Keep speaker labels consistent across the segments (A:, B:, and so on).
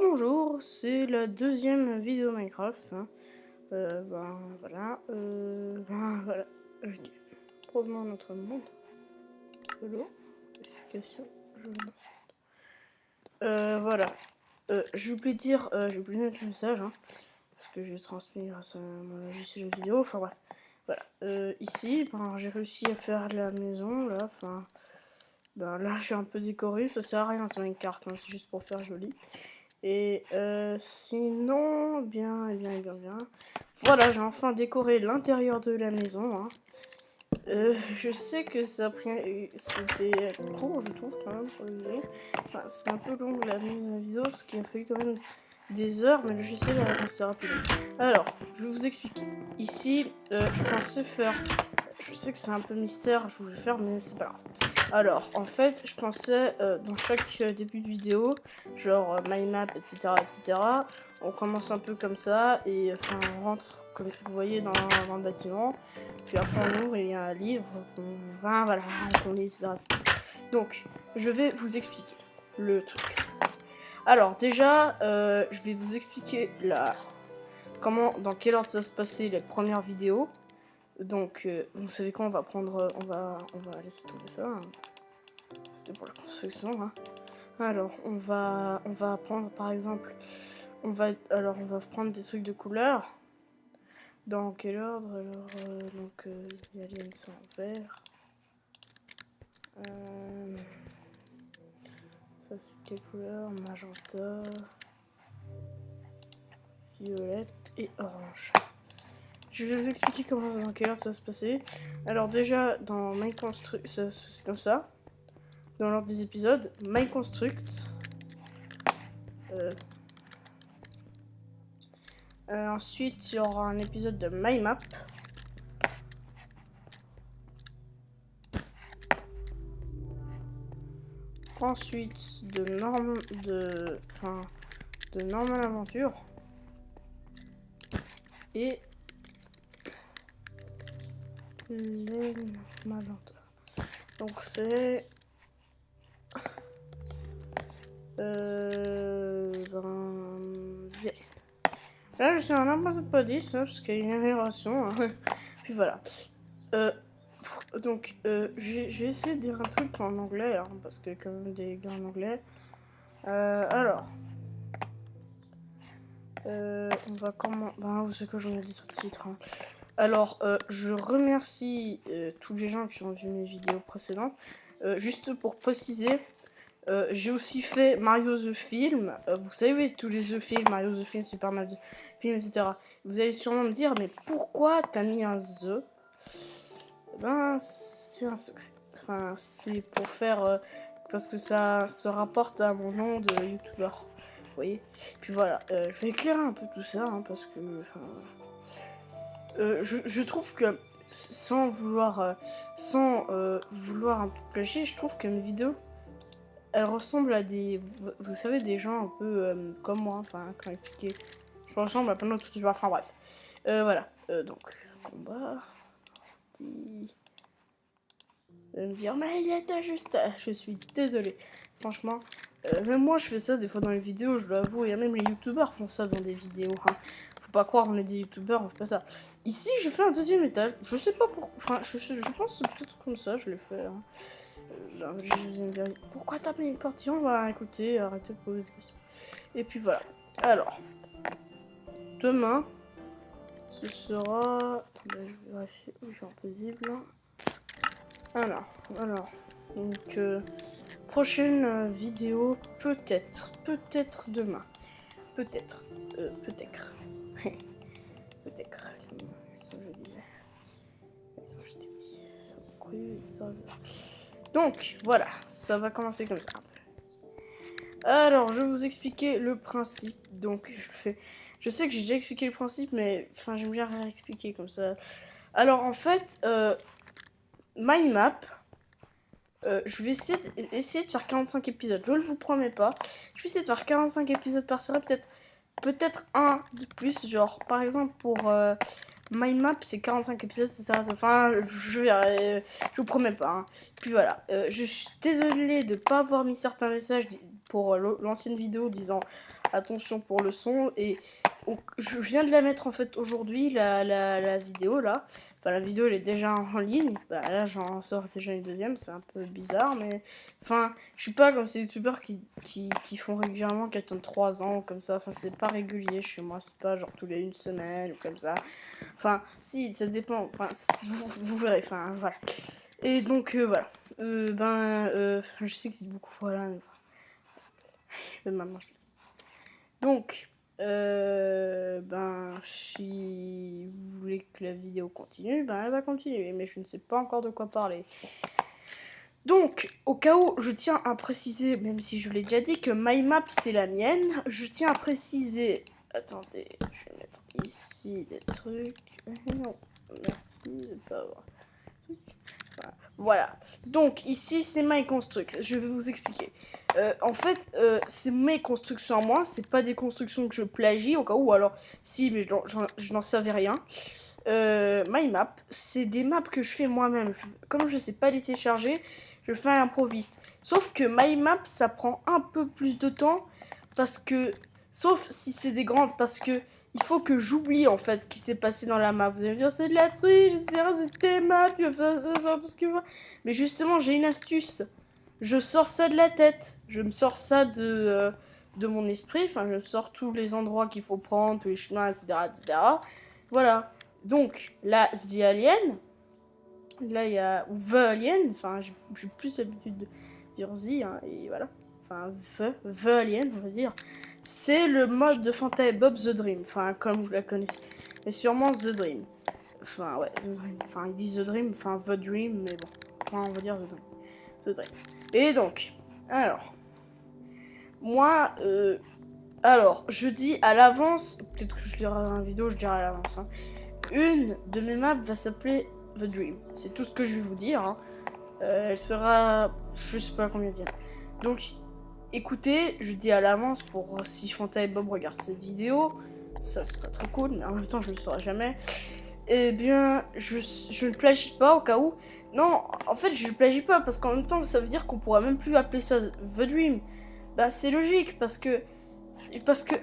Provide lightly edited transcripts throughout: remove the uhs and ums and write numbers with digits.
A: Bonjour, c'est la deuxième vidéo Minecraft. Voilà. Voilà. Ok. Provenons à notre monde. Hello. Vérification. Je lance. Voilà. J'ai oublié de dire, j'ai oublié de mettre le message, parce que j'ai transmis grâce à mon logiciel de vidéo. Enfin bref. Voilà. Ici, j'ai réussi à faire la maison là. Là, j'ai un peu décoré. Ça sert à rien, c'est une carte. C'est juste pour faire joli. Et sinon, bien. Voilà, j'ai enfin décoré l'intérieur de la maison. Je sais que ça a pris... C'était court, je trouve, quand même, pour le vidéo. Enfin, c'est un peu long la mise en vidéo, parce qu'il a fallu quand même des heures, mais le logiciel a avancé rapidement. Alors, je vais vous expliquer. Ici, je pensais faire... Je sais que c'est un peu mystère, je voulais faire, mais c'est pas grave. Alors, en fait, je pensais, dans chaque début de vidéo, genre my map, etc., on commence un peu comme ça, et enfin, on rentre, comme vous voyez, dans le bâtiment, puis après on ouvre, et il y a un livre, qu'on lit, etc. Donc, je vais vous expliquer le truc. Alors, déjà, je vais vous expliquer dans quel ordre ça se passait les premières vidéos. Donc, vous savez quoi, on va laisser tomber ça. C'était pour la construction. Alors, on va prendre par exemple, on va prendre des trucs de couleur. Dans quel ordre? Alors, il y a les en vert. Ça c'est quelle couleur? Magenta, violette et orange. Je vais vous expliquer dans quel ordre ça se passait. Alors déjà, dans Minecraft, c'est comme ça. Dans l'ordre des épisodes, Minecraft. Ensuite, il y aura un épisode de My Map. Ensuite, de Normal Aventure. Et les Magenta. Donc c'est là je suis en 1.7.10 parce qu'il y a une amélioration. Puis voilà. Donc j'ai essayé de dire un truc en anglais parce qu'il y a quand même des gars en anglais. Alors on va comment... vous savez que j'en ai dit sur le titre. Alors, je remercie tous les gens qui ont vu mes vidéos précédentes. Juste pour préciser, j'ai aussi fait Mario the Film. Vous savez, tous les The Film, Mario the Film, Super Mario the Film, etc. Vous allez sûrement me dire, mais pourquoi t'as mis un The? C'est un secret. Enfin, c'est pour faire... parce que ça se rapporte à mon nom de youtubeur. Vous voyez? Puis voilà, je vais éclairer un peu tout ça, parce que... je trouve que sans vouloir un peu plagier, je trouve que mes vidéos elles ressemblent à des, vous savez, des gens un peu comme moi, quand expliquer, je ressemble à plein d'autres youtubeurs, enfin bref, voilà, donc combat, me dire mais il était juste, je suis désolé, franchement, même moi je fais ça des fois dans les vidéos, je l'avoue, et même les youtubeurs font ça dans des vidéos, faut pas croire on est des youtubeurs, on fait pas ça. Ici, j'ai fait un deuxième étage. Je sais pas pourquoi. Enfin, je pense que c'est peut-être comme ça, je l'ai fait. Pourquoi t'as mis une partie? On va écouter, arrêter de poser des questions. Et puis voilà. Alors, demain, ce sera... Je vais vérifier où je suis impossible. Alors. Donc, prochaine vidéo, peut-être demain. Peut-être. Peut-être. Peut-être. Je disais. Quand j'étais petit, ça m'a cru, donc, voilà, ça va commencer comme ça. Alors, je vais vous expliquer le principe. Donc, je sais que j'ai déjà expliqué le principe, mais j'aime bien réexpliquer comme ça. Alors, en fait, My Map, je vais essayer de faire 45 épisodes. Je ne vous promets pas. Je vais essayer de faire 45 épisodes par série, peut-être un de plus. Genre, par exemple, pour My Map, c'est 45 épisodes, etc. Enfin, je vous promets pas. Puis voilà. Je suis désolée de ne pas avoir mis certains messages pour l'ancienne vidéo disant attention pour le son. Et je viens de la mettre en fait aujourd'hui, la vidéo là. Enfin, la vidéo elle est déjà en ligne. Bah, là j'en sors déjà une deuxième, c'est un peu bizarre, mais enfin, je suis pas comme ces youtubeurs qui font régulièrement, qui attendent 3 ans ou comme ça. Enfin, c'est pas régulier chez moi, c'est pas genre tous les 1 semaine ou comme ça. Enfin, si, ça dépend. Enfin, vous verrez. Enfin, voilà. Et donc, voilà. Je sais que c'est beaucoup, voilà. Mais maintenant, je le dis. Donc, si vous voulez que la vidéo continue, elle va continuer. Mais je ne sais pas encore de quoi parler. Donc, au cas où, je tiens à préciser, même si je l'ai déjà dit, que MyMap, c'est la mienne. Je tiens à préciser... Attendez, je vais mettre ici des trucs. Non, merci de pas avoir... Voilà. Donc, ici, c'est MyConstruct. Je vais vous expliquer. En fait, c'est mes constructions à moi. C'est pas des constructions que je plagie, au cas où. Alors, si, mais je n'en savais rien. MyMap, c'est des maps que je fais moi-même. Comme je sais pas les télécharger, je fais à l'improviste. Sauf que MyMap, ça prend un peu plus de temps. Parce que... Sauf si c'est des grandes, parce que... Il faut que j'oublie en fait ce qui s'est passé dans la map. Vous allez me dire c'est de la triche, c'est tes maps, tu vas faire tout ce que tu veux. Mais justement, j'ai une astuce. Je sors ça de la tête. Je me sors ça de mon esprit. Enfin, je sors tous les endroits qu'il faut prendre, tous les chemins, etc., etc. Voilà. Donc, là, The Alien. Là, il y a... Ou The Alien. Enfin, j'ai plus l'habitude de dire The. Hein, et voilà. Enfin, The Alien, on va dire. C'est le mode de Fanta et Bob The Dream, enfin comme vous la connaissez, mais sûrement The Dream. Enfin ouais, The Dream. Enfin ils disent The Dream, enfin The Dream, mais bon, enfin on va dire The Dream. The Dream. Et donc, alors, moi, alors je dis à l'avance, peut-être que je dirai dans la vidéo, je dirai à l'avance. Hein, une de mes maps va s'appeler The Dream. C'est tout ce que je vais vous dire. Hein. Elle sera, je sais pas combien dire. Donc écoutez, je dis à l'avance pour si Fanta et Bob regardent cette vidéo, ça serait trop cool, mais en même temps je ne le saurai jamais. Eh bien, je ne plagie pas au cas où. Non, en fait je ne plagie pas parce qu'en même temps ça veut dire qu'on pourra même plus appeler ça The Dream. Bah c'est logique parce que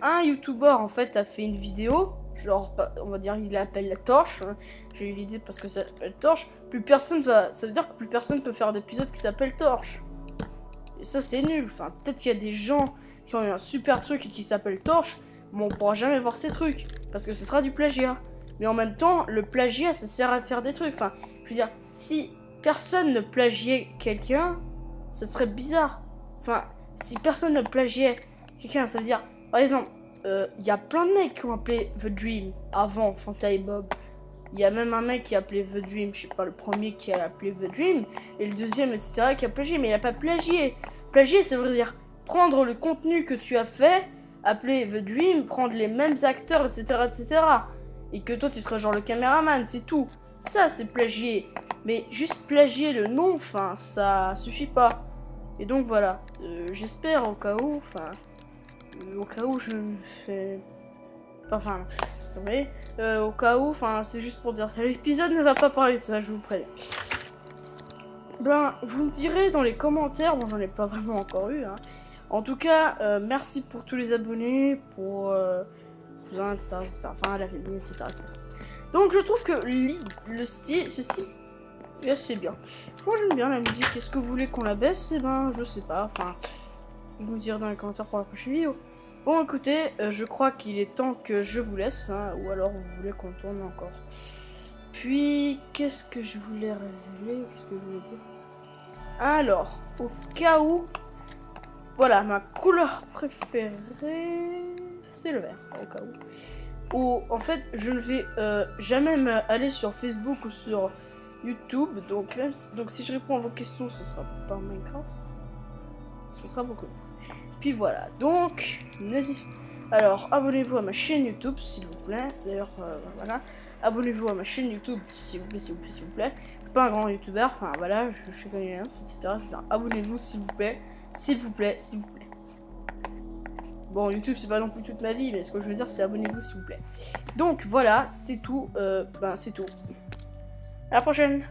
A: un YouTuber en fait a fait une vidéo, genre on va dire il l'appelle la torche. Hein. J'ai eu l'idée parce que ça s'appelle Torche. Ça veut dire que plus personne peut faire d'épisode qui s'appelle Torche. Et ça c'est nul, enfin peut-être qu'il y a des gens qui ont eu un super truc et qui s'appelle Torche, mais on pourra jamais voir ces trucs, parce que ce sera du plagiat. Mais en même temps, le plagiat ça sert à faire des trucs, enfin, je veux dire, si personne ne plagiait quelqu'un, ça serait bizarre. Enfin, si personne ne plagiait quelqu'un, ça veut dire, par exemple, il y a plein de mecs qui ont appelé The Dream avant Fanta et Bob. Il y a même un mec qui a appelé The Dream, je sais pas, le premier qui a appelé The Dream, et le deuxième, etc., qui a plagié, mais il a pas plagié. Plagier, ça veut dire prendre le contenu que tu as fait, appeler The Dream, prendre les mêmes acteurs, etc., etc. Et que toi, tu seras genre le caméraman, c'est tout. Ça, c'est plagier. Mais juste plagier le nom, enfin, ça suffit pas. Et donc, voilà. J'espère au cas où, je me fais... Enfin, c'est tombé. Au cas où, enfin, c'est juste pour dire ça. L'épisode ne va pas parler de ça, je vous préviens. Ben, vous me direz dans les commentaires, bon, j'en ai pas vraiment encore eu, hein. En tout cas, merci pour tous les abonnés, pour etc., enfin, la famille, etc., etc. Donc, je trouve que ce style, est assez bien. Moi, j'aime bien la musique. Est-ce que vous voulez qu'on la baisse? Eh ben, je sais pas, enfin, vous me direz dans les commentaires pour la prochaine vidéo. Bon, écoutez, je crois qu'il est temps que je vous laisse, hein, ou alors vous voulez qu'on tourne encore. Puis, qu'est-ce que je voulais révéler? Qu'est-ce que je voulais dire? Alors, au cas où, voilà, ma couleur préférée, c'est le vert, au cas où. Ou, en fait, je ne vais jamais aller sur Facebook ou sur YouTube, donc si je réponds à vos questions, ce sera pas Minecraft. Ce sera beaucoup. Puis voilà, donc, alors, abonnez-vous à ma chaîne YouTube, s'il vous plaît. D'ailleurs, voilà. Abonnez-vous à ma chaîne YouTube, s'il vous plaît, s'il vous plaît, s'il vous plaît. Je suis pas un grand YouTuber, enfin voilà, je fais comme rien, etc. Abonnez-vous, s'il vous plaît. S'il vous plaît, s'il vous plaît. Bon, YouTube, c'est pas non plus toute ma vie, mais ce que je veux dire, c'est abonnez-vous, s'il vous plaît. Donc, voilà, c'est tout. C'est tout. À la prochaine!